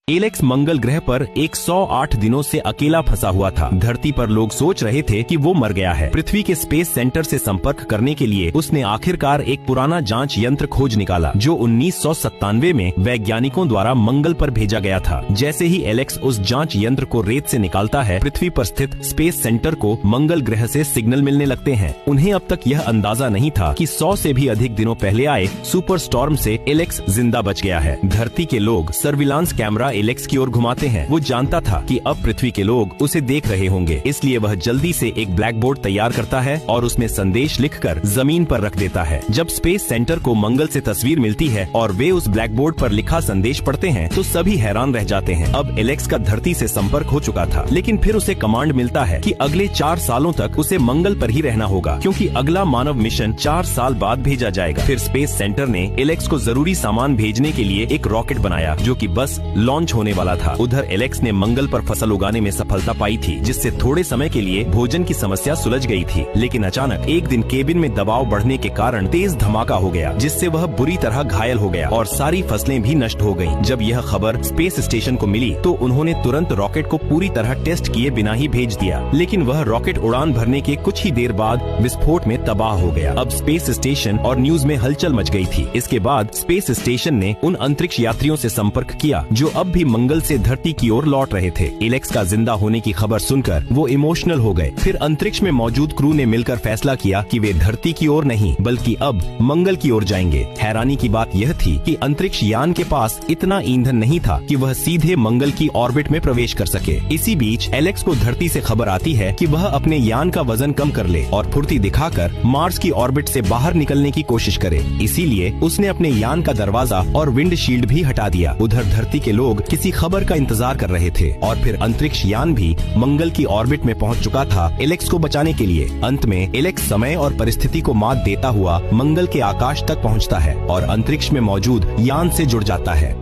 Alex मंगल ग्रह पर 108 दिनों से अकेला फंसा हुआ था। धरती पर लोग सोच रहे थे कि वो मर गया है। पृथ्वी के स्पेस सेंटर से संपर्क करने के लिए उसने आखिरकार एक पुराना जांच यंत्र खोज निकाला, जो 1997 में वैज्ञानिकों द्वारा मंगल पर भेजा गया था। जैसे ही एलेक्स उस जांच यंत्र को रेत से निकालता है, पृथ्वी पर स्थित स्पेस सेंटर को मंगल ग्रह से सिग्नल मिलने लगते हैं। उन्हें अब तक यह अंदाजा नहीं था कि 100 से भी अधिक दिनों पहले आए सुपर स्टॉर्म से एलेक्स जिंदा बच गया है। धरती के लोग सर्विलांस कैमरा एलेक्स की ओर घुमाते हैं। वो जानता था कि अब पृथ्वी के लोग उसे देख रहे होंगे, इसलिए वह जल्दी से एक ब्लैक बोर्ड तैयार करता है और उसमें संदेश लिखकर जमीन पर रख देता है। जब स्पेस सेंटर को मंगल से तस्वीर मिलती है और वे उस ब्लैक बोर्ड पर लिखा संदेश पढ़ते हैं, तो सभी हैरान रह जाते हैं। अब एलेक्स का धरती से संपर्क हो चुका था, लेकिन फिर उसे कमांड मिलता है कि अगले 4 सालों तक उसे मंगल पर ही रहना होगा, क्योंकि अगला मानव मिशन 4 साल बाद भेजा जाएगा। फिर स्पेस सेंटर ने एलेक्स को जरूरी सामान भेजने के लिए एक रॉकेट बनाया, जो कि बस लॉन्च होने वाला था। उधर एलेक्स ने मंगल पर फसल उगाने में सफलता पाई थी, जिससे थोड़े समय के लिए भोजन की समस्या सुलझ गई थी। लेकिन अचानक एक दिन केबिन में दबाव बढ़ने के कारण तेज धमाका हो गया, जिससे वह बुरी तरह घायल हो गया और सारी फसलें भी नष्ट हो गयीं। जब यह खबर स्पेस स्टेशन को मिली, तो उन्होंने तुरंत रॉकेट को पूरी तरह टेस्ट किए बिना ही भेज दिया। लेकिन वह रॉकेट उड़ान भरने के कुछ ही देर बाद विस्फोट में तबाह हो गया। अब स्पेस स्टेशन और न्यूज में हलचल मच गई थी। इसके बाद स्पेस स्टेशन ने उन अंतरिक्ष यात्रियों से संपर्क किया जो अब भी मंगल से धरती की ओर लौट रहे थे। एलेक्स का जिंदा होने की खबर सुनकर वो इमोशनल हो गए। फिर अंतरिक्ष में मौजूद क्रू ने मिलकर फैसला किया कि वे धरती की ओर नहीं, बल्कि अब मंगल की ओर जाएंगे। हैरानी की बात यह थी कि अंतरिक्ष यान के पास इतना ईंधन नहीं था कि वह सीधे मंगल की ऑर्बिट में प्रवेश कर सके। इसी बीच एलेक्स को धरती से खबर आती है कि वह अपने यान का वजन कम कर ले और फुर्ती दिखाकर मार्स की ऑर्बिट से बाहर निकलने की कोशिश करे। इसीलिए उसने अपने यान का दरवाजा और विंड शील्ड भी हटा दिया। उधर धरती के लोग किसी खबर का इंतजार कर रहे थे और फिर अंतरिक्ष यान भी मंगल की ऑर्बिट में पहुंच चुका था एलेक्स को बचाने के लिए। अंत में एलेक्स समय और परिस्थिति को मात देता हुआ मंगल के आकाश तक पहुंचता है और अंतरिक्ष में मौजूद यान से जुड़ जाता है।